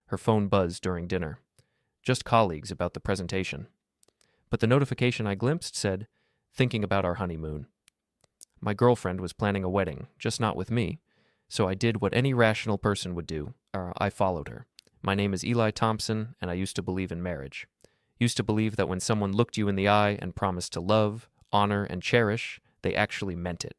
Her phone buzzed during dinner. Just colleagues about the presentation. But the notification I glimpsed said, thinking about our honeymoon. My girlfriend was planning a wedding, just not with me, so I did what any rational person would do. I followed her. My name is Eli Thompson, and I used to believe in marriage. Used to believe that when someone looked you in the eye and promised to love, honor, and cherish, they actually meant it.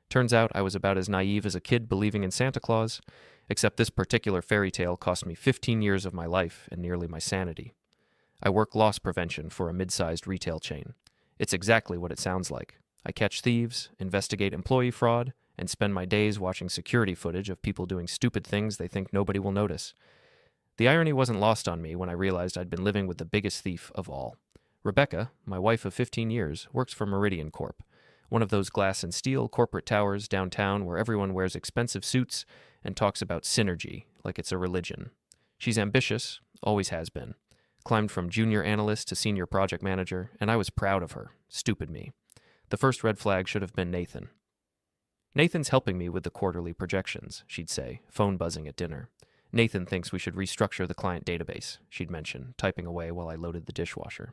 Turns out I was about as naive as a kid believing in Santa Claus, except this particular fairy tale cost me 15 years of my life and nearly my sanity. I work loss prevention for a mid-sized retail chain. It's exactly what it sounds like. I catch thieves, investigate employee fraud, and spend my days watching security footage of people doing stupid things they think nobody will notice. The irony wasn't lost on me when I realized I'd been living with the biggest thief of all. Rebecca, my wife of 15 years, works for Meridian Corp., one of those glass and steel corporate towers downtown where everyone wears expensive suits and talks about synergy like it's a religion. She's ambitious, always has been. Climbed from junior analyst to senior project manager, and I was proud of her. Stupid me. The first red flag should have been Nathan. Nathan's helping me with the quarterly projections, she'd say, phone buzzing at dinner. Nathan thinks we should restructure the client database, she'd mention, typing away while I loaded the dishwasher.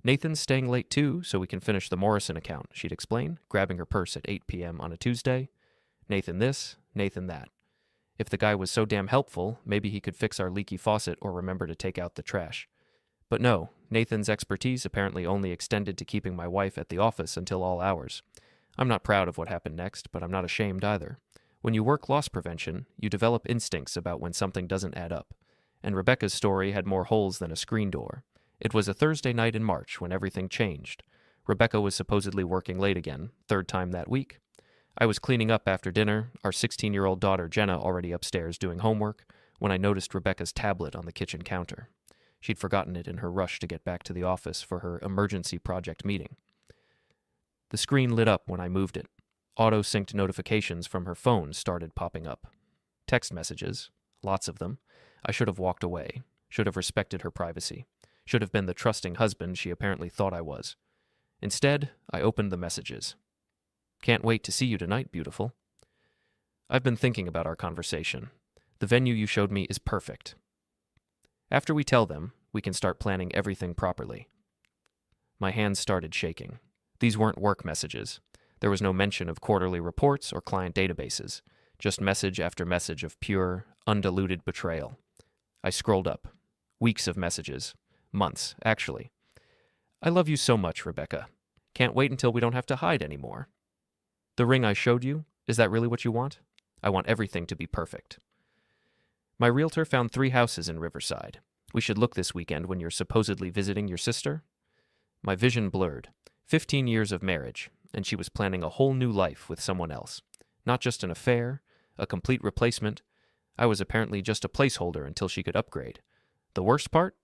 Nathan's staying late too, so we can finish the Morrison account, she'd explain, grabbing her purse at 8 p.m. on a Tuesday. Nathan this, Nathan that. If the guy was so damn helpful, maybe he could fix our leaky faucet or remember to take out the trash. But no, Nathan's expertise apparently only extended to keeping my wife at the office until all hours. I'm not proud of what happened next, but I'm not ashamed either. When you work loss prevention, you develop instincts about when something doesn't add up. And Rebecca's story had more holes than a screen door. It was a Thursday night in March when everything changed. Rebecca was supposedly working late again, third time that week. I was cleaning up after dinner, our 16-year-old daughter Jenna already upstairs doing homework, when I noticed Rebecca's tablet on the kitchen counter. She'd forgotten it in her rush to get back to the office for her emergency project meeting. The screen lit up when I moved it. Auto-synced notifications from her phone started popping up. Text messages, lots of them. I should have walked away, should have respected her privacy, should have been the trusting husband she apparently thought I was. Instead, I opened the messages. Can't wait to see you tonight, beautiful. I've been thinking about our conversation. The venue you showed me is perfect. After we tell them, we can start planning everything properly. My hands started shaking. These weren't work messages. There was no mention of quarterly reports or client databases, just message after message of pure, undiluted betrayal. I scrolled up. Weeks of messages. Months, actually. I love you so much, Rebecca. Can't wait until we don't have to hide anymore. The ring I showed you, is that really what you want? I want everything to be perfect. My realtor found 3 houses in Riverside. We should look this weekend when you're supposedly visiting your sister. My vision blurred. 15 years of marriage, and she was planning a whole new life with someone else. Not just an affair, a complete replacement. I was apparently just a placeholder until she could upgrade. The worst part?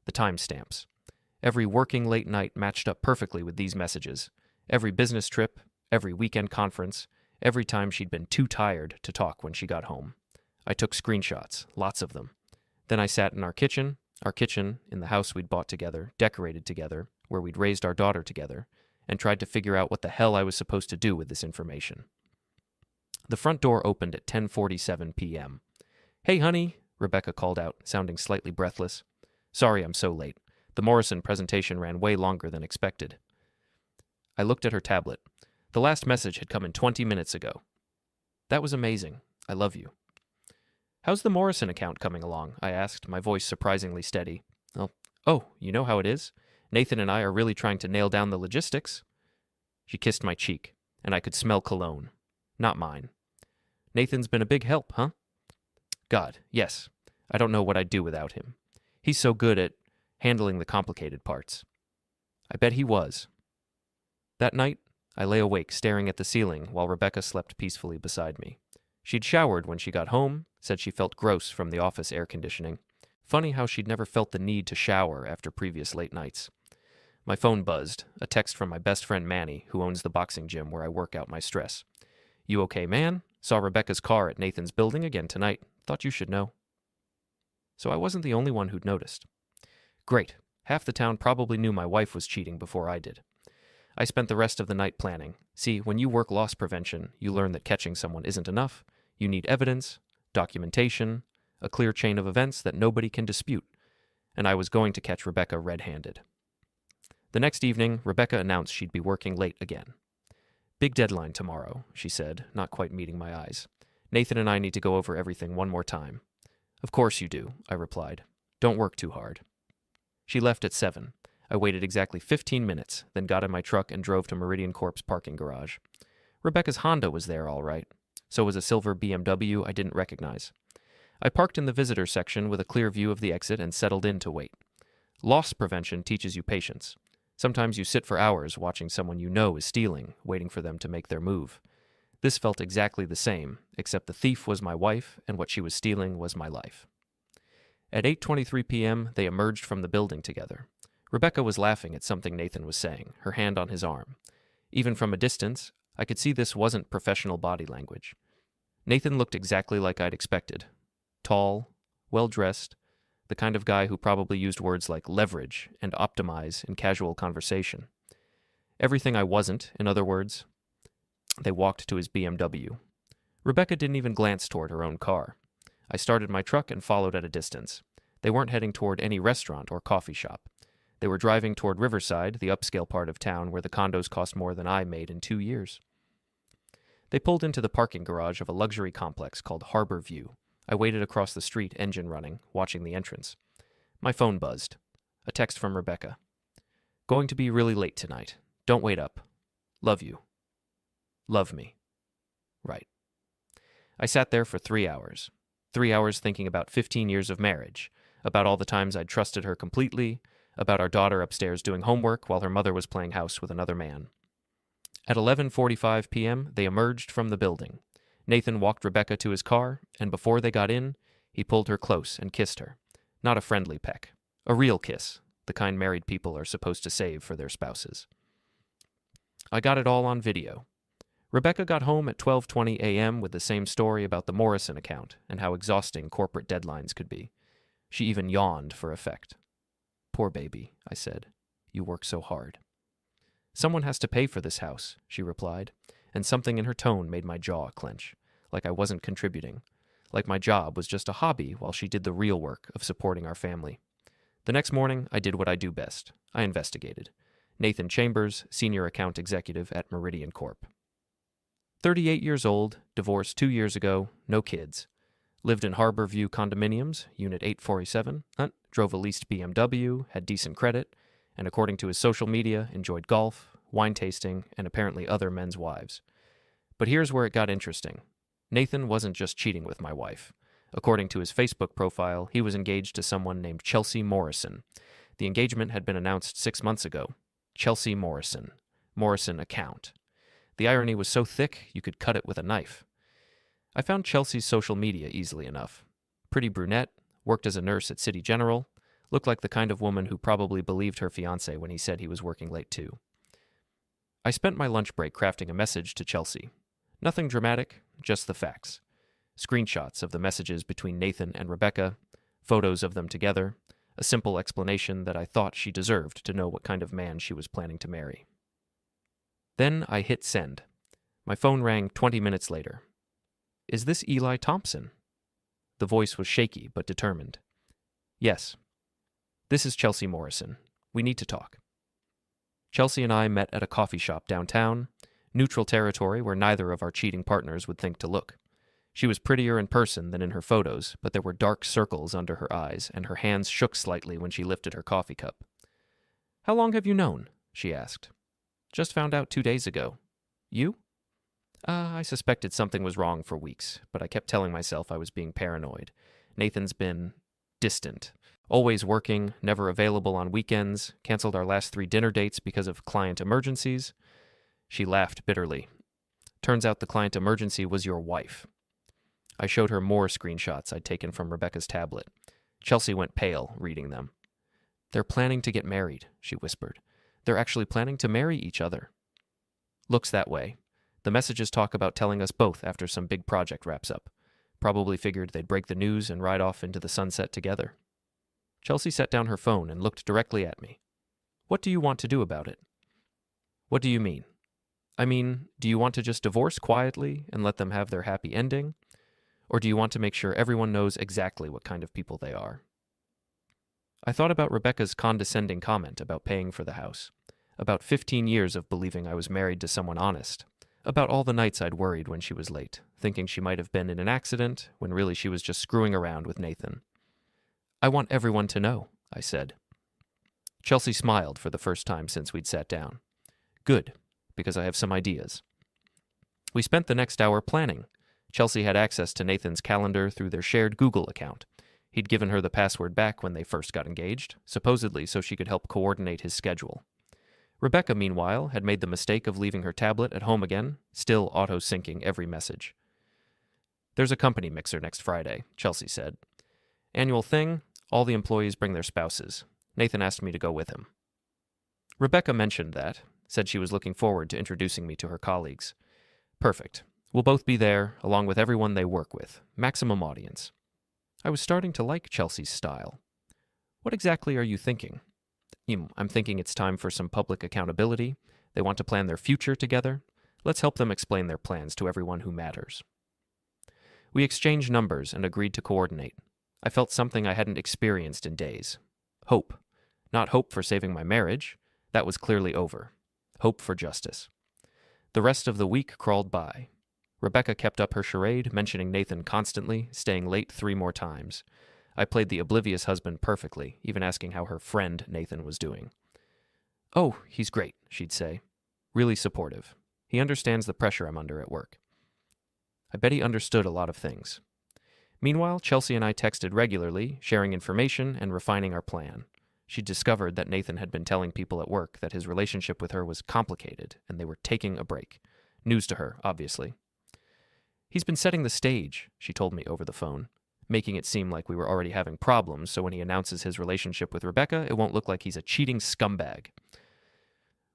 The timestamps. Every working late night matched up perfectly with these messages. Every business trip, every weekend conference, every time she'd been too tired to talk when she got home. I took screenshots, lots of them. Then I sat in our kitchen in the house we'd bought together, decorated together, where we'd raised our daughter together, and tried to figure out what the hell I was supposed to do with this information. The front door opened at 10:47 p.m. Hey, honey, Rebecca called out, sounding slightly breathless. Sorry I'm so late. The Morrison presentation ran way longer than expected. I looked at her tablet. The last message had come in 20 minutes ago. That was amazing. I love you. How's the Morrison account coming along? I asked, my voice surprisingly steady. Oh, you know how it is? Nathan and I are really trying to nail down the logistics. She kissed my cheek, and I could smell cologne. Not mine. Nathan's been a big help, huh? God, yes. I don't know what I'd do without him. He's so good at handling the complicated parts. I bet he was. That night, I lay awake staring at the ceiling while Rebecca slept peacefully beside me. She'd showered when she got home, said she felt gross from the office air conditioning. Funny how she'd never felt the need to shower after previous late nights. My phone buzzed, a text from my best friend Manny, who owns the boxing gym where I work out my stress. You okay, man? Saw Rebecca's car at Nathan's building again tonight. Thought you should know. So I wasn't the only one who'd noticed. Great. Half the town probably knew my wife was cheating before I did. I spent the rest of the night planning. See, when you work loss prevention, you learn that catching someone isn't enough. You need evidence, documentation, a clear chain of events that nobody can dispute, and I was going to catch Rebecca red-handed. The next evening, Rebecca announced she'd be working late again. "Big deadline tomorrow," she said, not quite meeting my eyes. "Nathan and I need to go over everything one more time." "Of course you do," I replied. "Don't work too hard." She left at 7. I waited exactly 15 minutes, then got in my truck and drove to Meridian Corp's parking garage. Rebecca's Honda was there all right. So was a silver BMW I didn't recognize. I parked in the visitor section with a clear view of the exit and settled in to wait. Loss prevention teaches you patience. Sometimes you sit for hours watching someone you know is stealing, waiting for them to make their move. This felt exactly the same, except the thief was my wife and what she was stealing was my life. At 8:23 p.m., they emerged from the building together. Rebecca was laughing at something Nathan was saying, her hand on his arm. Even from a distance, I could see this wasn't professional body language. Nathan looked exactly like I'd expected. Tall, well-dressed, the kind of guy who probably used words like leverage and optimize in casual conversation. Everything I wasn't, in other words. They walked to his BMW. Rebecca didn't even glance toward her own car. I started my truck and followed at a distance. They weren't heading toward any restaurant or coffee shop. They were driving toward Riverside, the upscale part of town where the condos cost more than I made in 2 years. They pulled into the parking garage of a luxury complex called Harbor View. I waited across the street, engine running, watching the entrance. My phone buzzed. A text from Rebecca. "Going to be really late tonight. Don't wait up. Love you. Love me." Right. I sat there for 3 hours. 3 hours thinking about 15 years of marriage, about all the times I'd trusted her completely, about our daughter upstairs doing homework while her mother was playing house with another man. At 11:45 p.m., they emerged from the building. Nathan walked Rebecca to his car, and before they got in, he pulled her close and kissed her. Not a friendly peck. A real kiss, the kind married people are supposed to save for their spouses. I got it all on video. Rebecca got home at 12:20 a.m. with the same story about the Morrison account and how exhausting corporate deadlines could be. She even yawned for effect. "Poor baby," I said. "You work so hard." "Someone has to pay for this house," she replied, and something in her tone made my jaw clench, like I wasn't contributing, like my job was just a hobby while she did the real work of supporting our family. The next morning, I did what I do best. I investigated. Nathan Chambers, Senior Account Executive at Meridian Corp. 38 years old, divorced 2 years ago, no kids. Lived in Harbor View condominiums, Unit 847, drove a leased BMW, had decent credit, and according to his social media, enjoyed golf, wine tasting, and apparently other men's wives. But here's where it got interesting. Nathan wasn't just cheating with my wife. According to his Facebook profile, he was engaged to someone named Chelsea Morrison. The engagement had been announced 6 months ago. Chelsea Morrison. Morrison account. The irony was so thick, you could cut it with a knife. I found Chelsea's social media easily enough. Pretty brunette, worked as a nurse at City General, looked like the kind of woman who probably believed her fiancé when he said he was working late too. I spent my lunch break crafting a message to Chelsea. Nothing dramatic, just the facts. Screenshots of the messages between Nathan and Rebecca, photos of them together, a simple explanation that I thought she deserved to know what kind of man she was planning to marry. Then I hit send. My phone rang 20 minutes later. "Is this Eli Thompson?" The voice was shaky but determined. "Yes. This is Chelsea Morrison. We need to talk." Chelsea and I met at a coffee shop downtown, neutral territory where neither of our cheating partners would think to look. She was prettier in person than in her photos, but there were dark circles under her eyes, and her hands shook slightly when she lifted her coffee cup. "How long have you known?" she asked. "Just found out 2 days ago. You?" I suspected something was wrong for weeks, but I kept telling myself I was being paranoid. Nathan's been distant. Always working, never available on weekends, canceled our last 3 dinner dates because of client emergencies. She laughed bitterly. "Turns out the client emergency was your wife." I showed her more screenshots I'd taken from Rebecca's tablet. Chelsea went pale, reading them. "They're planning to get married," she whispered. "They're actually planning to marry each other." "Looks that way. The messages talk about telling us both after some big project wraps up. Probably figured they'd break the news and ride off into the sunset together." Chelsea set down her phone and looked directly at me. "What do you want to do about it?" "What do you mean?" "I mean, do you want to just divorce quietly and let them have their happy ending? Or do you want to make sure everyone knows exactly what kind of people they are? I thought about Rebecca's condescending comment about paying for the house, about 15 years of believing I was married to someone honest, about all the nights I'd worried when she was late, thinking she might have been in an accident when really she was just screwing around with Nathan. I want everyone to know, I said. Chelsea smiled for the first time since we'd sat down. Good, because I have some ideas. We spent the next hour planning. Chelsea had access to Nathan's calendar through their shared Google account. He'd given her the password back when they first got engaged, supposedly so she could help coordinate his schedule. Rebecca, meanwhile, had made the mistake of leaving her tablet at home again, still auto-syncing every message. There's a company mixer next Friday, Chelsea said. Annual thing, all the employees bring their spouses. Nathan asked me to go with him. Rebecca mentioned that, said she was looking forward to introducing me to her colleagues. Perfect. We'll both be there, along with everyone they work with. Maximum audience. I was starting to like Chelsea's style. What exactly are you thinking? I'm thinking it's time for some public accountability. They want to plan their future together. Let's help them explain their plans to everyone who matters. We exchanged numbers and agreed to coordinate. I felt something I hadn't experienced in days. Hope. Not hope for saving my marriage. That was clearly over. Hope for justice. The rest of the week crawled by. Rebecca kept up her charade, mentioning Nathan constantly, staying late 3 more times. I played the oblivious husband perfectly, even asking how her friend Nathan was doing. Oh, he's great, she'd say. Really supportive. He understands the pressure I'm under at work. I bet he understood a lot of things. Meanwhile, Chelsea and I texted regularly, sharing information and refining our plan. She discovered that Nathan had been telling people at work that his relationship with her was complicated and they were taking a break. News to her, obviously. He's been setting the stage, she told me over the phone, making it seem like we were already having problems, so when he announces his relationship with Rebecca, it won't look like he's a cheating scumbag.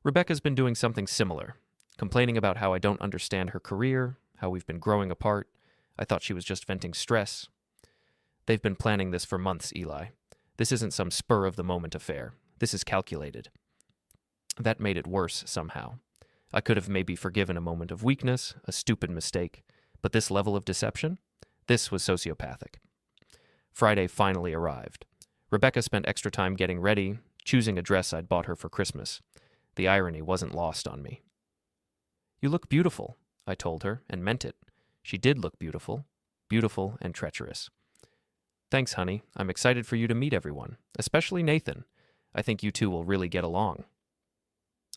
Rebecca's been doing something similar, complaining about how I don't understand her career, how we've been growing apart. I thought she was just venting stress. They've been planning this for months, Eli. This isn't some spur-of-the-moment affair. This is calculated. That made it worse somehow. I could have maybe forgiven a moment of weakness, a stupid mistake, but this level of deception? This was sociopathic. Friday finally arrived. Rebecca spent extra time getting ready, choosing a dress I'd bought her for Christmas. The irony wasn't lost on me. You look beautiful, I told her, and meant it. She did look beautiful. Beautiful and treacherous. Thanks, honey. I'm excited for you to meet everyone, especially Nathan. I think you two will really get along.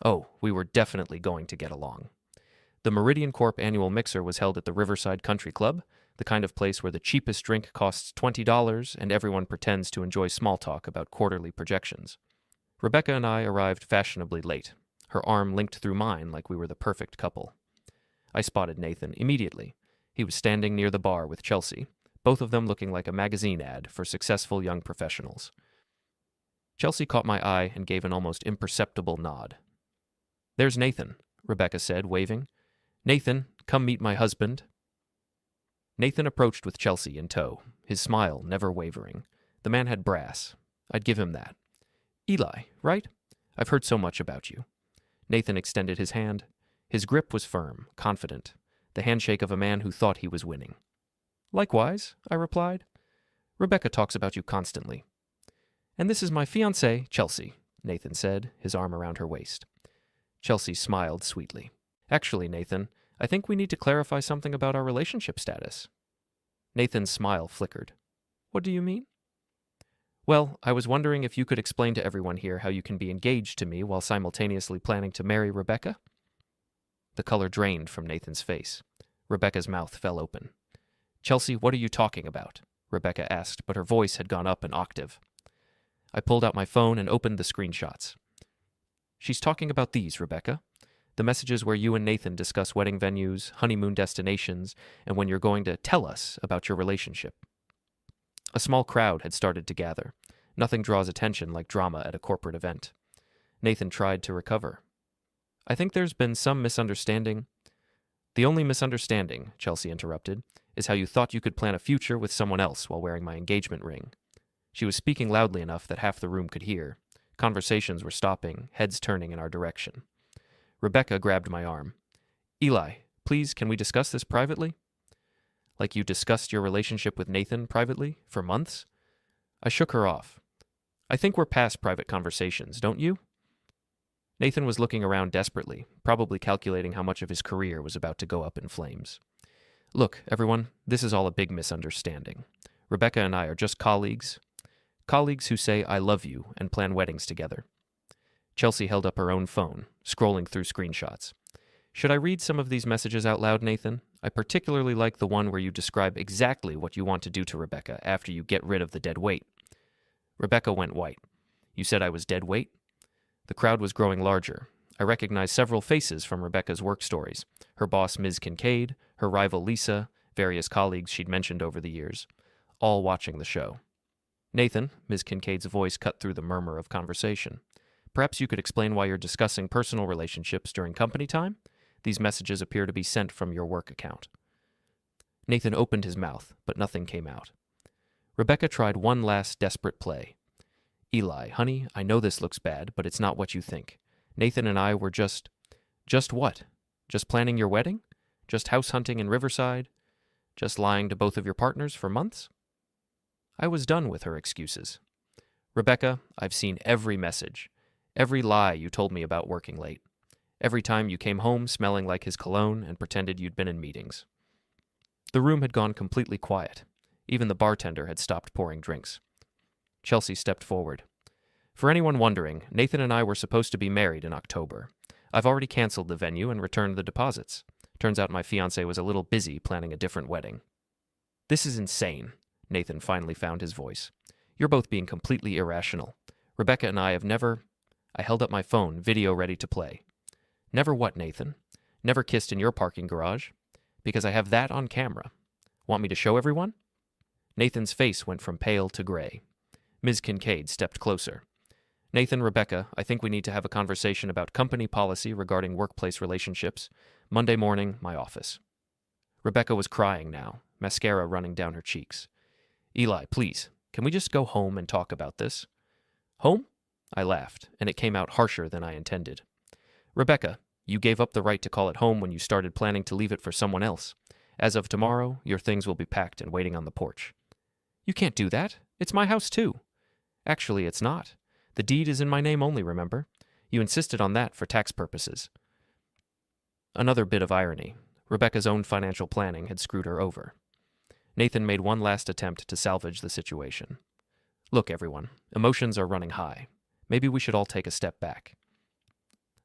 Oh, we were definitely going to get along. The Meridian Corp annual mixer was held at the Riverside Country Club, the kind of place where the cheapest drink costs $20 and everyone pretends to enjoy small talk about quarterly projections. Rebecca and I arrived fashionably late, her arm linked through mine like we were the perfect couple. I spotted Nathan immediately. He was standing near the bar with Chelsea, both of them looking like a magazine ad for successful young professionals. Chelsea caught my eye and gave an almost imperceptible nod. There's Nathan, Rebecca said, waving. Nathan, come meet my husband. Nathan approached with Chelsea in tow, his smile never wavering. The man had brass. I'd give him that. Eli, right? I've heard so much about you. Nathan extended his hand. His grip was firm, confident, the handshake of a man who thought he was winning. Likewise, I replied. Rebecca talks about you constantly. And this is my fiancée, Chelsea, Nathan said, his arm around her waist. Chelsea smiled sweetly. Actually, Nathan, I think we need to clarify something about our relationship status. Nathan's smile flickered. What do you mean? Well, I was wondering if you could explain to everyone here how you can be engaged to me while simultaneously planning to marry Rebecca? The color drained from Nathan's face. Rebecca's mouth fell open. Chelsea, what are you talking about? Rebecca asked, but her voice had gone up an octave. I pulled out my phone and opened the screenshots. She's talking about these, Rebecca. The messages where you and Nathan discuss wedding venues, honeymoon destinations, and when you're going to tell us about your relationship. A small crowd had started to gather. Nothing draws attention like drama at a corporate event. Nathan tried to recover. I think there's been some misunderstanding. The only misunderstanding, Chelsea interrupted, is how you thought you could plan a future with someone else while wearing my engagement ring. She was speaking loudly enough that half the room could hear. Conversations were stopping, heads turning in our direction. Rebecca grabbed my arm. Eli, please, can we discuss this privately? Like you discussed your relationship with Nathan privately for months? I shook her off. I think we're past private conversations, don't you? Nathan was looking around desperately, probably calculating how much of his career was about to go up in flames. Look, everyone, this is all a big misunderstanding. Rebecca and I are just colleagues. Colleagues who say I love you and plan weddings together. Chelsea held up her own phone, scrolling through screenshots. Should I read some of these messages out loud, Nathan? I particularly like the one where you describe exactly what you want to do to Rebecca after you get rid of the dead weight. Rebecca went white. You said I was dead weight? The crowd was growing larger. I recognized several faces from Rebecca's work stories. Her boss, Ms. Kincaid, her rival, Lisa, various colleagues she'd mentioned over the years, all watching the show. Nathan, Ms. Kincaid's voice cut through the murmur of conversation. Perhaps you could explain why you're discussing personal relationships during company time? These messages appear to be sent from your work account. Nathan opened his mouth, but nothing came out. Rebecca tried one last desperate play. Eli, honey, I know this looks bad, but it's not what you think. Nathan and I were just what? Just planning your wedding? Just house hunting in Riverside? Just lying to both of your partners for months? I was done with her excuses. Rebecca, I've seen every message, every lie you told me about working late, every time you came home smelling like his cologne and pretended you'd been in meetings. The room had gone completely quiet. Even the bartender had stopped pouring drinks. Chelsea stepped forward. For anyone wondering, Nathan and I were supposed to be married in October. I've already canceled the venue and returned the deposits. Turns out my fiancé was a little busy planning a different wedding. This is insane. Nathan finally found his voice. You're both being completely irrational. Rebecca and I have never... I held up my phone, video ready to play. Never what, Nathan? Never kissed in your parking garage? Because I have that on camera. Want me to show everyone? Nathan's face went from pale to gray. Ms. Kincaid stepped closer. Nathan, Rebecca, I think we need to have a conversation about company policy regarding workplace relationships. Monday morning, my office. Rebecca was crying now, mascara running down her cheeks. Eli, please, can we just go home and talk about this? Home? I laughed, and it came out harsher than I intended. Rebecca, you gave up the right to call it home when you started planning to leave it for someone else. As of tomorrow, your things will be packed and waiting on the porch. You can't do that. It's my house, too. Actually, it's not. The deed is in my name only, remember? You insisted on that for tax purposes. Another bit of irony. Rebecca's own financial planning had screwed her over. Nathan made one last attempt to salvage the situation. Look, everyone, emotions are running high. Maybe we should all take a step back.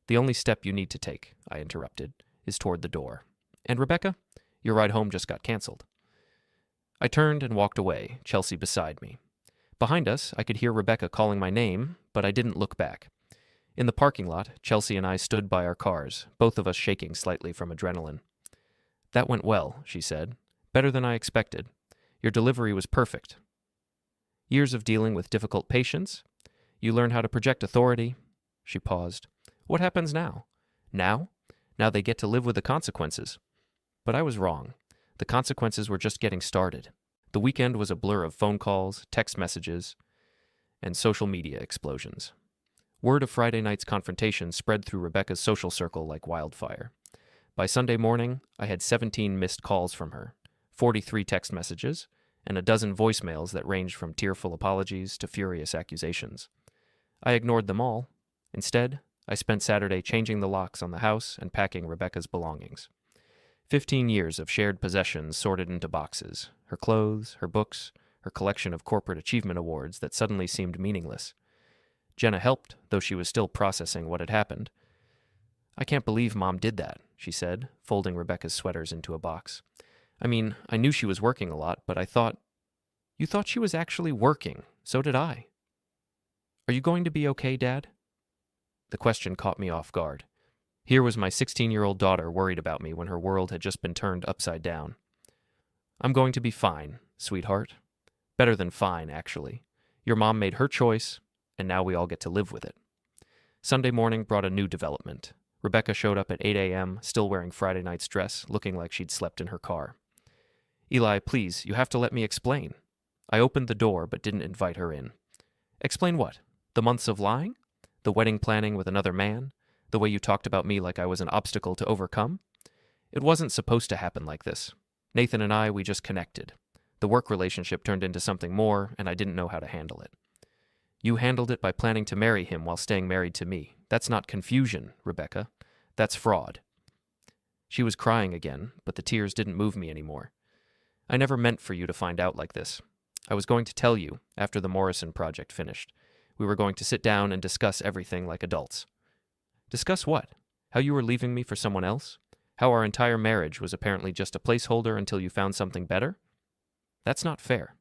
The only step you need to take, I interrupted, is toward the door. And Rebecca, your ride home just got canceled. I turned and walked away, Chelsea beside me. Behind us, I could hear Rebecca calling my name, but I didn't look back. In the parking lot, Chelsea and I stood by our cars, both of us shaking slightly from adrenaline. That went well, she said. Better than I expected. Your delivery was perfect. Years of dealing with difficult patients. You learn how to project authority. She paused. What happens now? Now? Now they get to live with the consequences. But I was wrong. The consequences were just getting started. The weekend was a blur of phone calls, text messages, and social media explosions. Word of Friday night's confrontation spread through Rebecca's social circle like wildfire. By Sunday morning, I had 17 missed calls from her, 43 text messages, and a dozen voicemails that ranged from tearful apologies to furious accusations. I ignored them all. Instead, I spent Saturday changing the locks on the house and packing Rebecca's belongings. 15 years of shared possessions sorted into boxes, her clothes, her books, her collection of corporate achievement awards that suddenly seemed meaningless. Jenna helped, though she was still processing what had happened. I can't believe Mom did that, she said, folding Rebecca's sweaters into a box. I mean, I knew she was working a lot, but I thought... You thought she was actually working. So did I. Are you going to be okay, Dad? The question caught me off guard. Here was my 16-year-old daughter worried about me when her world had just been turned upside down. I'm going to be fine, sweetheart. Better than fine, actually. Your mom made her choice, and now we all get to live with it. Sunday morning brought a new development. Rebecca showed up at 8 a.m., still wearing Friday night's dress, looking like she'd slept in her car. Eli, please, you have to let me explain. I opened the door but didn't invite her in. Explain what? The months of lying? The wedding planning with another man? The way you talked about me like I was an obstacle to overcome? It wasn't supposed to happen like this. Nathan and I, we just connected. The work relationship turned into something more, and I didn't know how to handle it. You handled it by planning to marry him while staying married to me. That's not confusion, Rebecca. That's fraud. She was crying again, but the tears didn't move me anymore. I never meant for you to find out like this. I was going to tell you after the Morrison project finished. We were going to sit down and discuss everything like adults. Discuss what? How you were leaving me for someone else? How our entire marriage was apparently just a placeholder until you found something better? That's not fair.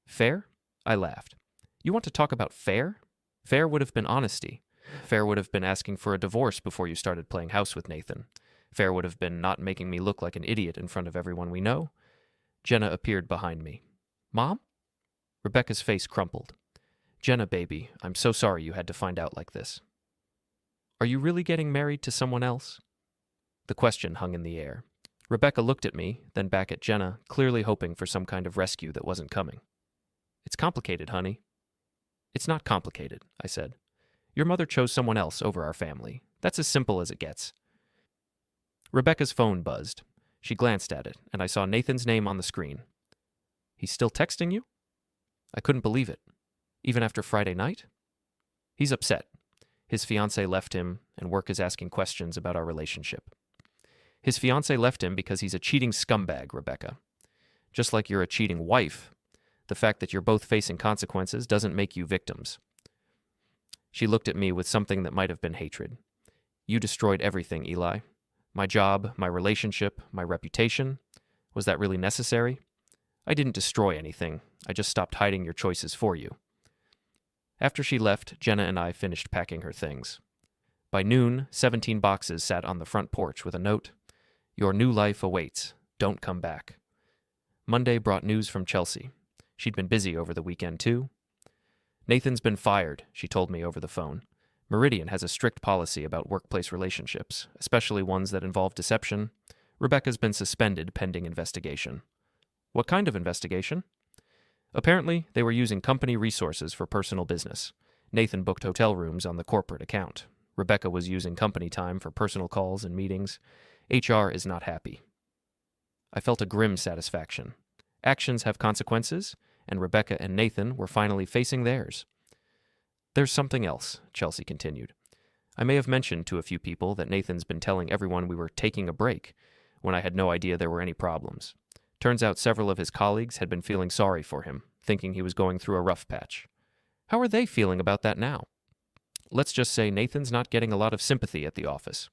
Fair? I laughed. You want to talk about fair? Fair would have been honesty. Fair would have been asking for a divorce before you started playing house with Nathan. Fair would have been not making me look like an idiot in front of everyone we know. Jenna appeared behind me. Mom? Rebecca's face crumpled. Jenna, baby, I'm so sorry you had to find out like this. Are you really getting married to someone else? The question hung in the air. Rebecca looked at me, then back at Jenna, clearly hoping for some kind of rescue that wasn't coming. It's complicated, honey. It's not complicated, I said. Your mother chose someone else over our family. That's as simple as it gets. Rebecca's phone buzzed. She glanced at it, and I saw Nathan's name on the screen. He's still texting you? I couldn't believe it. Even after Friday night? He's upset. His fiancée left him, and work is asking questions about our relationship. His fiancée left him because he's a cheating scumbag, Rebecca. Just like you're a cheating wife, the fact that you're both facing consequences doesn't make you victims. She looked at me with something that might have been hatred. You destroyed everything, Eli. My job, my relationship, my reputation. Was that really necessary? I didn't destroy anything. I just stopped hiding your choices for you. After she left, Jenna and I finished packing her things. By noon, 17 boxes sat on the front porch with a note, Your new life awaits. Don't come back. Monday brought news from Chelsea. She'd been busy over the weekend, too. Nathan's been fired, she told me over the phone. Meridian has a strict policy about workplace relationships, especially ones that involve deception. Rebecca's been suspended pending investigation. What kind of investigation? Apparently, they were using company resources for personal business. Nathan booked hotel rooms on the corporate account. Rebecca was using company time for personal calls and meetings. HR is not happy. I felt a grim satisfaction. Actions have consequences, and Rebecca and Nathan were finally facing theirs. There's something else, Chelsea continued. I may have mentioned to a few people that Nathan's been telling everyone we were taking a break, when I had no idea there were any problems. Turns out several of his colleagues had been feeling sorry for him, thinking he was going through a rough patch. How are they feeling about that now? Let's just say Nathan's not getting a lot of sympathy at the office.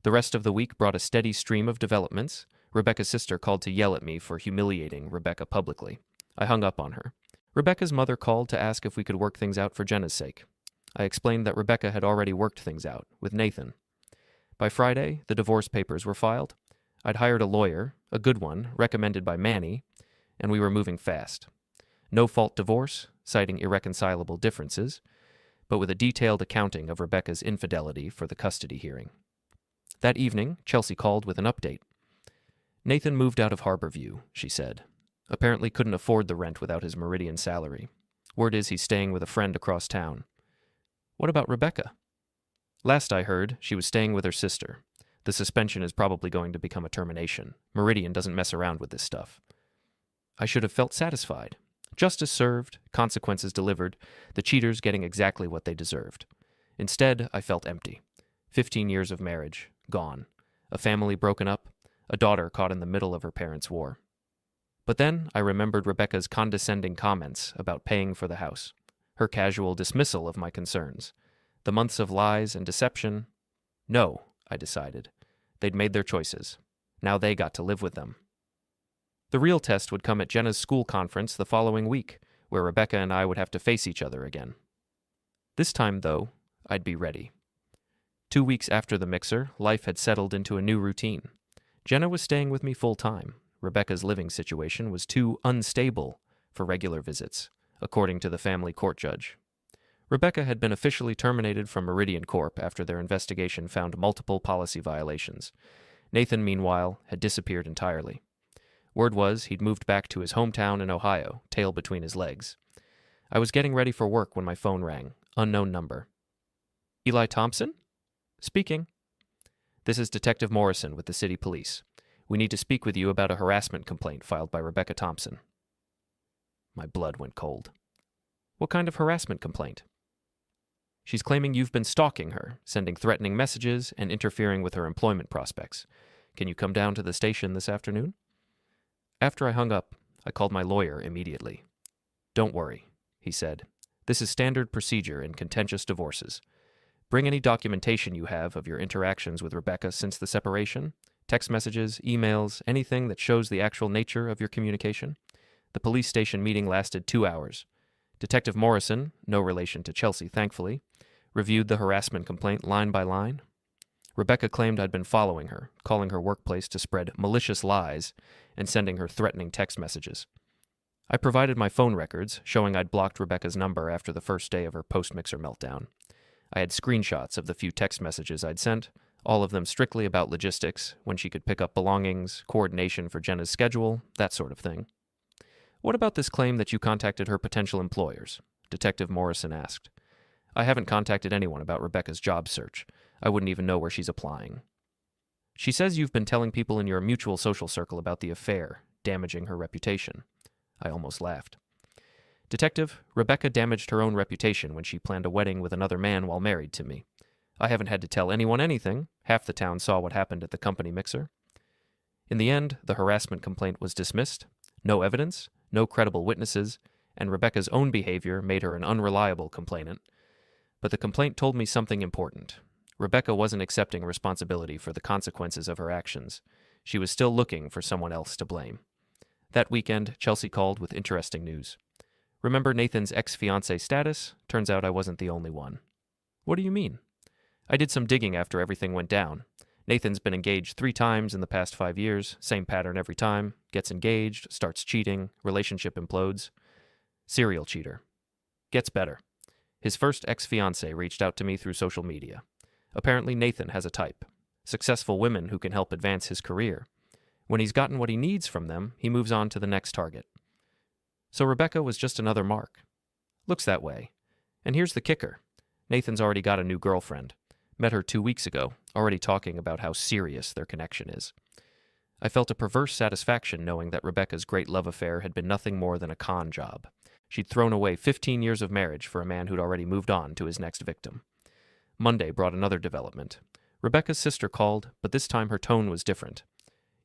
The rest of the week brought a steady stream of developments. Rebecca's sister called to yell at me for humiliating Rebecca publicly. I hung up on her. Rebecca's mother called to ask if we could work things out for Jenna's sake. I explained that Rebecca had already worked things out, with Nathan. By Friday, the divorce papers were filed. I'd hired a lawyer, a good one, recommended by Manny, and we were moving fast. No-fault divorce, citing irreconcilable differences, but with a detailed accounting of Rebecca's infidelity for the custody hearing. That evening, Chelsea called with an update. Nathan moved out of Harborview, she said. Apparently couldn't afford the rent without his Meridian salary. Word is he's staying with a friend across town. What about Rebecca? Last I heard, she was staying with her sister. The suspension is probably going to become a termination. Meridian doesn't mess around with this stuff. I should have felt satisfied. Justice served, consequences delivered, the cheaters getting exactly what they deserved. Instead, I felt empty. 15 years of marriage, gone. A family broken up, a daughter caught in the middle of her parents' war. But then I remembered Rebecca's condescending comments about paying for the house, her casual dismissal of my concerns, the months of lies and deception. No, I decided. They'd made their choices. Now they got to live with them. The real test would come at Jenna's school conference the following week, where Rebecca and I would have to face each other again. This time, though, I'd be ready. 2 weeks after the mixer, life had settled into a new routine. Jenna was staying with me full-time. Rebecca's living situation was too unstable for regular visits, according to the family court judge. Rebecca had been officially terminated from Meridian Corp. After their investigation found multiple policy violations. Nathan, meanwhile, had disappeared entirely. Word was he'd moved back to his hometown in Ohio, tail between his legs. I was getting ready for work when my phone rang. Unknown number. Eli Thompson? Speaking. This is Detective Morrison with the city police. We need to speak with you about a harassment complaint filed by Rebecca Thompson. My blood went cold. What kind of harassment complaint? She's claiming you've been stalking her, sending threatening messages, and interfering with her employment prospects. Can you come down to the station this afternoon? After I hung up, I called my lawyer immediately. Don't worry, he said. This is standard procedure in contentious divorces. Bring any documentation you have of your interactions with Rebecca since the separation, text messages, emails, anything that shows the actual nature of your communication. The police station meeting lasted 2 hours. Detective Morrison, no relation to Chelsea thankfully, reviewed the harassment complaint line by line. Rebecca claimed I'd been following her, calling her workplace to spread malicious lies, and sending her threatening text messages. I provided my phone records, showing I'd blocked Rebecca's number after the first day of her post-mixer meltdown. I had screenshots of the few text messages I'd sent, all of them strictly about logistics, when she could pick up belongings, coordination for Jenna's schedule, that sort of thing. What about this claim that you contacted her potential employers? Detective Morrison asked. I haven't contacted anyone about Rebecca's job search. I wouldn't even know where she's applying. She says you've been telling people in your mutual social circle about the affair, damaging her reputation. I almost laughed. Detective, Rebecca damaged her own reputation when she planned a wedding with another man while married to me. I haven't had to tell anyone anything. Half the town saw what happened at the company mixer. In the end, the harassment complaint was dismissed. No evidence, no credible witnesses, and Rebecca's own behavior made her an unreliable complainant. But the complaint told me something important. Rebecca wasn't accepting responsibility for the consequences of her actions. She was still looking for someone else to blame. That weekend, Chelsea called with interesting news. Remember Nathan's ex-fiancé status? Turns out I wasn't the only one. What do you mean? I did some digging after everything went down. Nathan's been engaged 3 times in the past 5 years, same pattern every time, gets engaged, starts cheating, relationship implodes. Serial cheater. Gets better. His first ex-fiancé reached out to me through social media. Apparently Nathan has a type. Successful women who can help advance his career. When he's gotten what he needs from them, he moves on to the next target. So Rebecca was just another mark. Looks that way. And here's the kicker. Nathan's already got a new girlfriend. Met her 2 weeks ago, already talking about how serious their connection is. I felt a perverse satisfaction knowing that Rebecca's great love affair had been nothing more than a con job. She'd thrown away 15 years of marriage for a man who'd already moved on to his next victim. Monday brought another development. Rebecca's sister called, but this time her tone was different.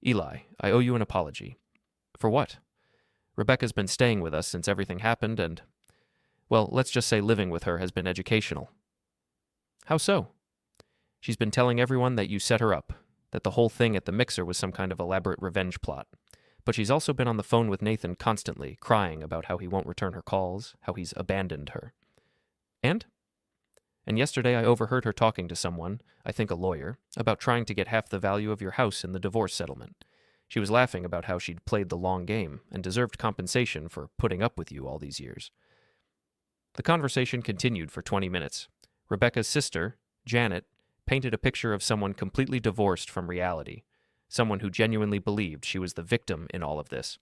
Eli, I owe you an apology. For what? Rebecca's been staying with us since everything happened and, well, let's just say living with her has been educational. How so? She's been telling everyone that you set her up, that the whole thing at the mixer was some kind of elaborate revenge plot. But she's also been on the phone with Nathan constantly, crying about how he won't return her calls, how he's abandoned her. And yesterday I overheard her talking to someone, I think a lawyer, about trying to get half the value of your house in the divorce settlement. She was laughing about how she'd played the long game and deserved compensation for putting up with you all these years. The conversation continued for 20 minutes. Rebecca's sister, Janet, painted a picture of someone completely divorced from reality, someone who genuinely believed she was the victim in all of this.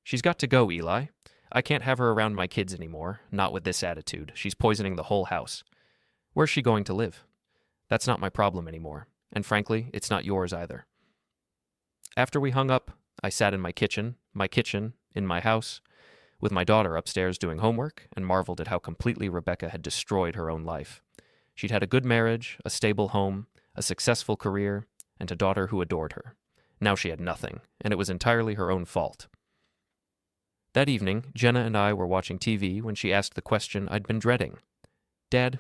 She's got to go, Eli. I can't have her around my kids anymore, not with this attitude. She's poisoning the whole house. Where's she going to live? That's not my problem anymore, and frankly, it's not yours either. After we hung up, I sat in my kitchen, in my house, with my daughter upstairs doing homework, and marveled at how completely Rebecca had destroyed her own life. She'd had a good marriage, a stable home, a successful career, and a daughter who adored her. Now she had nothing, and it was entirely her own fault. That evening, Jenna and I were watching TV when she asked the question I'd been dreading. Dad,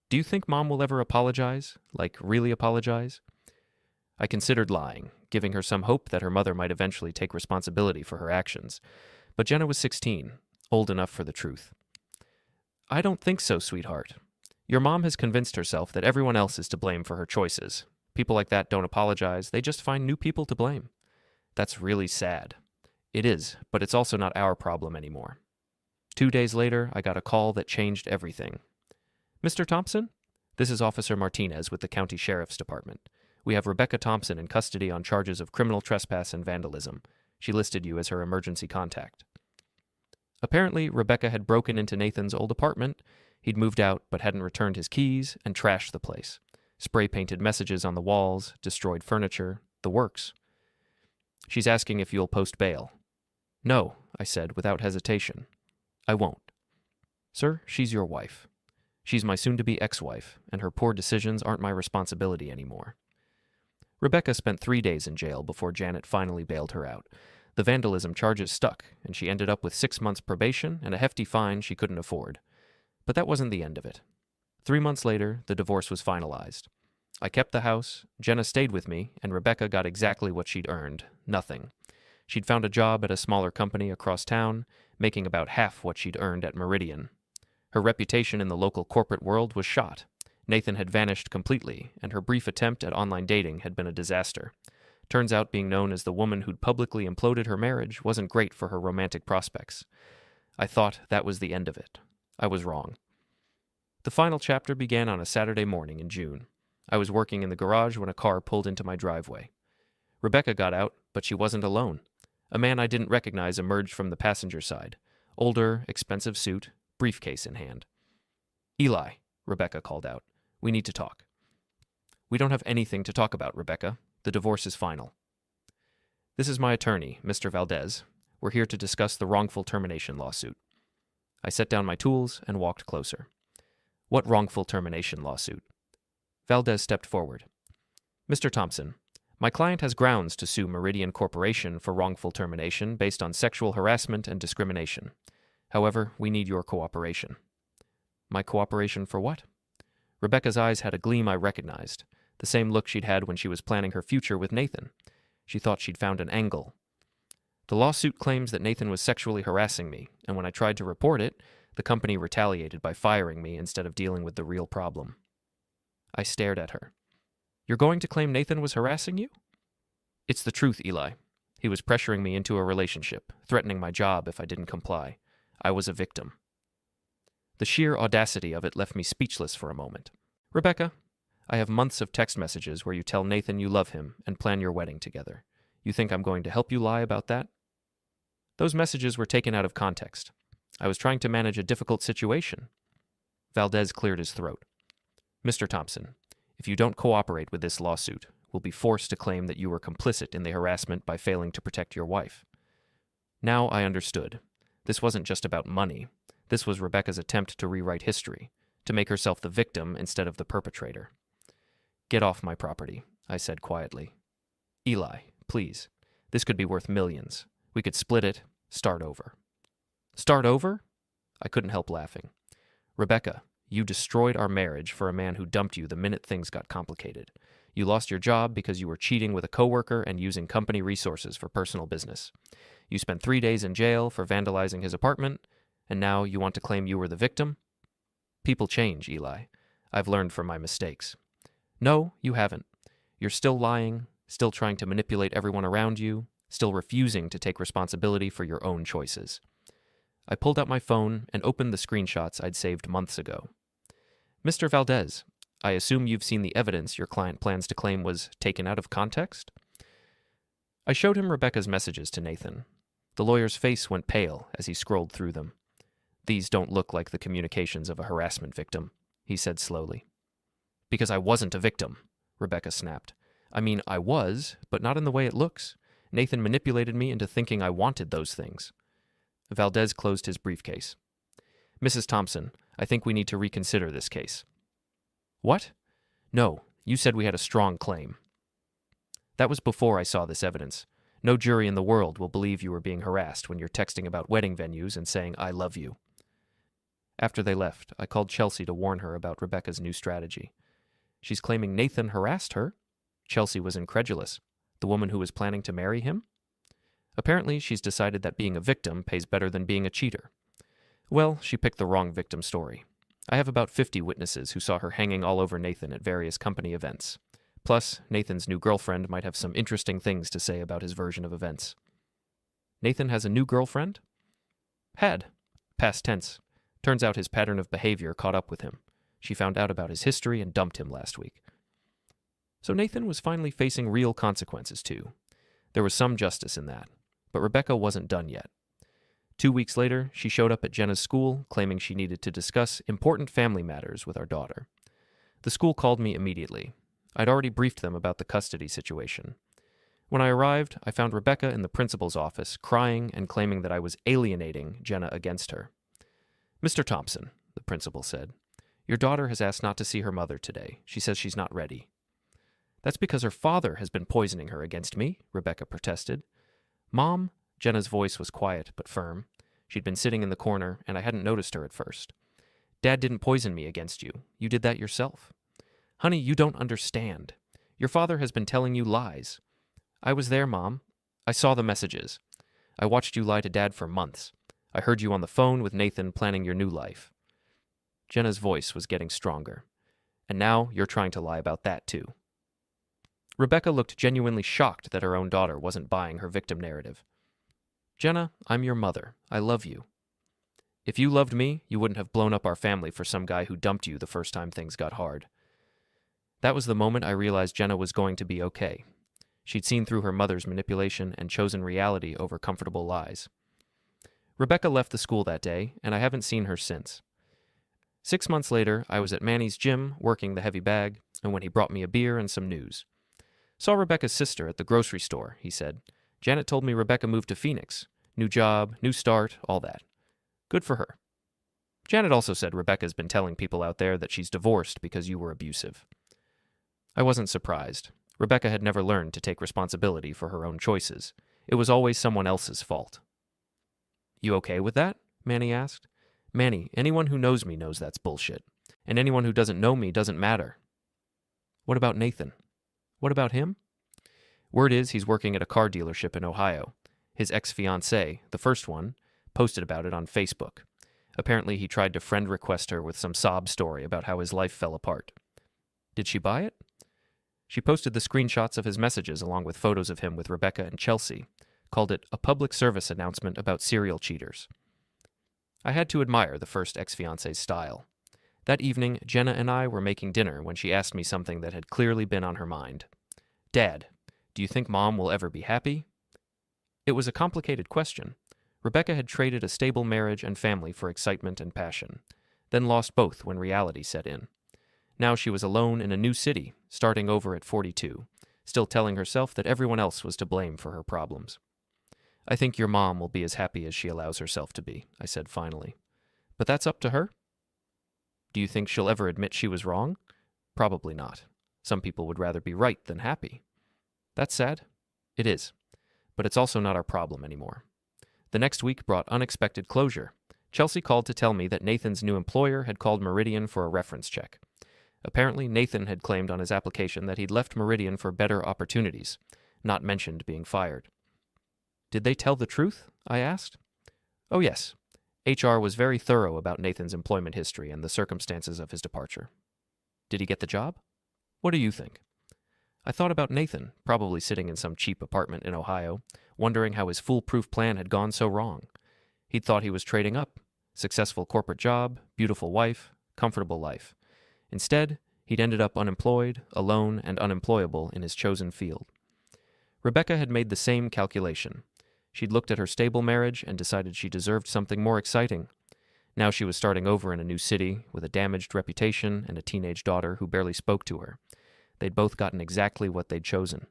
do you think Mom will ever apologize? Like, really apologize? I considered lying, giving her some hope that her mother might eventually take responsibility for her actions. But Jenna was 16, old enough for the truth. I don't think so, sweetheart. Your mom has convinced herself that everyone else is to blame for her choices. People like that don't apologize, they just find new people to blame. That's really sad. It is, but it's also not our problem anymore. 2 days later, I got a call that changed everything. Mr. Thompson? This is Officer Martinez with the County Sheriff's Department. We have Rebecca Thompson in custody on charges of criminal trespass and vandalism. She listed you as her emergency contact. Apparently, Rebecca had broken into Nathan's old apartment. He'd moved out but hadn't returned his keys and trashed the place. Spray-painted messages on the walls, destroyed furniture, the works. She's asking if you'll post bail. No, I said without hesitation. I won't. Sir, she's your wife. She's my soon-to-be ex-wife, and her poor decisions aren't my responsibility anymore. Rebecca spent 3 days in jail before Janet finally bailed her out. The vandalism charges stuck, and she ended up with 6 months probation and a hefty fine she couldn't afford. But that wasn't the end of it. 3 months later, the divorce was finalized. I kept the house, Jenna stayed with me, and Rebecca got exactly what she'd earned, nothing. She'd found a job at a smaller company across town, making about half what she'd earned at Meridian. Her reputation in the local corporate world was shot. Nathan had vanished completely, and her brief attempt at online dating had been a disaster. Turns out being known as the woman who'd publicly imploded her marriage wasn't great for her romantic prospects. I thought that was the end of it. I was wrong. The final chapter began on a Saturday morning in June. I was working in the garage when a car pulled into my driveway. Rebecca got out, but she wasn't alone. A man I didn't recognize emerged from the passenger side. Older, expensive suit, briefcase in hand. Eli, Rebecca called out. We need to talk. We don't have anything to talk about, Rebecca. The divorce is final. This is my attorney, Mr. Valdez. We're here to discuss the wrongful termination lawsuit. I set down my tools and walked closer. What wrongful termination lawsuit? Valdez stepped forward. Mr. Thompson, my client has grounds to sue Meridian Corporation for wrongful termination based on sexual harassment and discrimination. However, we need your cooperation. My cooperation for what? Rebecca's eyes had a gleam I recognized, the same look she'd had when she was planning her future with Nathan. She thought she'd found an angle. The lawsuit claims that Nathan was sexually harassing me, and when I tried to report it, the company retaliated by firing me instead of dealing with the real problem. I stared at her. You're going to claim Nathan was harassing you? It's the truth, Eli. He was pressuring me into a relationship, threatening my job if I didn't comply. I was a victim. The sheer audacity of it left me speechless for a moment. Rebecca, I have months of text messages where you tell Nathan you love him and plan your wedding together. You think I'm going to help you lie about that? Those messages were taken out of context. I was trying to manage a difficult situation. Valdez cleared his throat. Mr. Thompson, if you don't cooperate with this lawsuit, we'll be forced to claim that you were complicit in the harassment by failing to protect your wife. Now I understood. This wasn't just about money. This was Rebecca's attempt to rewrite history, to make herself the victim instead of the perpetrator. Get off my property, I said quietly. Eli, please. This could be worth millions. We could split it, start over. Start over? I couldn't help laughing. Rebecca, you destroyed our marriage for a man who dumped you the minute things got complicated. You lost your job because you were cheating with a coworker and using company resources for personal business. You spent 3 days in jail for vandalizing his apartment, and now you want to claim you were the victim? People change, Eli. I've learned from my mistakes. No, you haven't. You're still lying, still trying to manipulate everyone around you, still refusing to take responsibility for your own choices. I pulled out my phone and opened the screenshots I'd saved months ago. Mr. Valdez, I assume you've seen the evidence your client plans to claim was taken out of context? I showed him Rebecca's messages to Nathan. The lawyer's face went pale as he scrolled through them. These don't look like the communications of a harassment victim, he said slowly. Because I wasn't a victim, Rebecca snapped. I mean, I was, but not in the way it looks. Nathan manipulated me into thinking I wanted those things. Valdez closed his briefcase. Mrs. Thompson, I think we need to reconsider this case. What? No, you said we had a strong claim. That was before I saw this evidence. No jury in the world will believe you were being harassed when you're texting about wedding venues and saying, I love you. After they left, I called Chelsea to warn her about Rebecca's new strategy. She's claiming Nathan harassed her? Chelsea was incredulous. The woman who was planning to marry him? Apparently, she's decided that being a victim pays better than being a cheater. Well, she picked the wrong victim story. I have about 50 witnesses who saw her hanging all over Nathan at various company events. Plus, Nathan's new girlfriend might have some interesting things to say about his version of events. Nathan has a new girlfriend? Had. Past tense. Turns out his pattern of behavior caught up with him. She found out about his history and dumped him last week. So Nathan was finally facing real consequences, too. There was some justice in that. But Rebecca wasn't done yet. 2 weeks later, she showed up at Jenna's school, claiming she needed to discuss important family matters with our daughter. The school called me immediately. I'd already briefed them about the custody situation. When I arrived, I found Rebecca in the principal's office, crying and claiming that I was alienating Jenna against her. "Mr. Thompson," the principal said, "your daughter has asked not to see her mother today. She says she's not ready." "That's because her father has been poisoning her against me," Rebecca protested. "Mom," Jenna's voice was quiet but firm. She'd been sitting in the corner, and I hadn't noticed her at first. "Dad didn't poison me against you. You did that yourself." "Honey, you don't understand. Your father has been telling you lies." "I was there, Mom. I saw the messages. I watched you lie to Dad for months. I heard you on the phone with Nathan planning your new life." Jenna's voice was getting stronger. "And now you're trying to lie about that, too." Rebecca looked genuinely shocked that her own daughter wasn't buying her victim narrative. "Jenna, I'm your mother. I love you. If you loved me, you wouldn't have blown up our family for some guy who dumped you the first time things got hard." That was the moment I realized Jenna was going to be okay. She'd seen through her mother's manipulation and chosen reality over comfortable lies. Rebecca left the school that day, and I haven't seen her since. 6 months later, I was at Manny's gym working the heavy bag, and when he brought me a beer and some news. "Saw Rebecca's sister at the grocery store," he said. "Janet told me Rebecca moved to Phoenix. New job, new start, all that. Good for her. Janet also said Rebecca's been telling people out there that she's divorced because you were abusive." I wasn't surprised. Rebecca had never learned to take responsibility for her own choices. It was always someone else's fault. "You okay with that?" Manny asked. "Manny, anyone who knows me knows that's bullshit. And anyone who doesn't know me doesn't matter." "What about Nathan?" "What about him?" "Word is he's working at a car dealership in Ohio. His ex-fiancée, the first one, posted about it on Facebook. Apparently he tried to friend request her with some sob story about how his life fell apart." "Did she buy it?" "She posted the screenshots of his messages along with photos of him with Rebecca and Chelsea, called it a public service announcement about serial cheaters." I had to admire the first ex-fiancée's style. That evening, Jenna and I were making dinner when she asked me something that had clearly been on her mind. "Dad, do you think Mom will ever be happy?" It was a complicated question. Rebecca had traded a stable marriage and family for excitement and passion, then lost both when reality set in. Now she was alone in a new city, starting over at 42, still telling herself that everyone else was to blame for her problems. "I think your mom will be as happy as she allows herself to be," I said finally. "But that's up to her?" "Do you think she'll ever admit she was wrong?" "Probably not. Some people would rather be right than happy." "That's sad." "It is. But it's also not our problem anymore." The next week brought unexpected closure. Chelsea called to tell me that Nathan's new employer had called Meridian for a reference check. Apparently, Nathan had claimed on his application that he'd left Meridian for better opportunities, not mentioned being fired. "Did they tell the truth?" I asked. "Oh, yes. HR was very thorough about Nathan's employment history and the circumstances of his departure." "Did he get the job?" "What do you think?" I thought about Nathan, probably sitting in some cheap apartment in Ohio, wondering how his foolproof plan had gone so wrong. He'd thought he was trading up. Successful corporate job, beautiful wife, comfortable life. Instead, he'd ended up unemployed, alone, and unemployable in his chosen field. Rebecca had made the same calculation. She'd looked at her stable marriage and decided she deserved something more exciting. Now she was starting over in a new city, with a damaged reputation and a teenage daughter who barely spoke to her. They'd both gotten exactly what they'd chosen.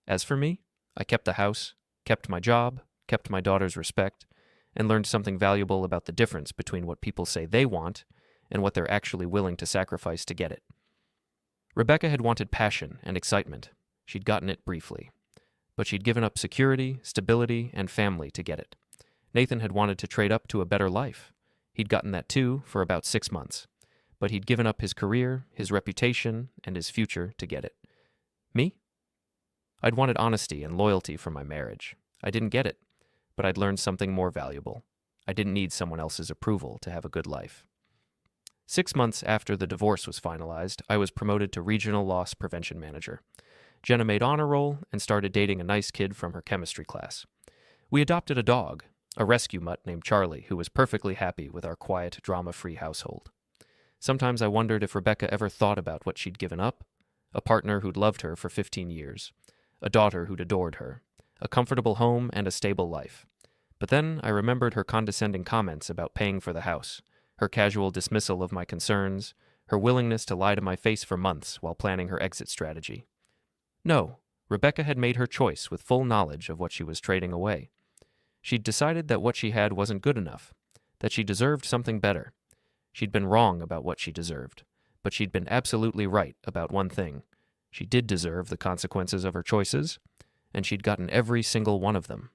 As for me, I kept the house, kept my job, kept my daughter's respect, and learned something valuable about the difference between what people say they want and what they're actually willing to sacrifice to get it. Rebecca had wanted passion and excitement. She'd gotten it briefly. But she'd given up security, stability, and family to get it. Nathan had wanted to trade up to a better life. He'd gotten that too for about 6 months. But he'd given up his career, his reputation, and his future to get it. Me? I'd wanted honesty and loyalty from my marriage. I didn't get it, but I'd learned something more valuable. I didn't need someone else's approval to have a good life. 6 months after the divorce was finalized, I was promoted to Regional Loss Prevention Manager. Jenna made honor roll and started dating a nice kid from her chemistry class. We adopted a dog, a rescue mutt named Charlie, who was perfectly happy with our quiet, drama-free household. Sometimes I wondered if Rebecca ever thought about what she'd given up. A partner who'd loved her for 15 years. A daughter who'd adored her. A comfortable home and a stable life. But then I remembered her condescending comments about paying for the house, her casual dismissal of my concerns, her willingness to lie to my face for months while planning her exit strategy. No, Rebecca had made her choice with full knowledge of what she was trading away. She'd decided that what she had wasn't good enough, that she deserved something better. She'd been wrong about what she deserved, but she'd been absolutely right about one thing. She did deserve the consequences of her choices, and she'd gotten every single one of them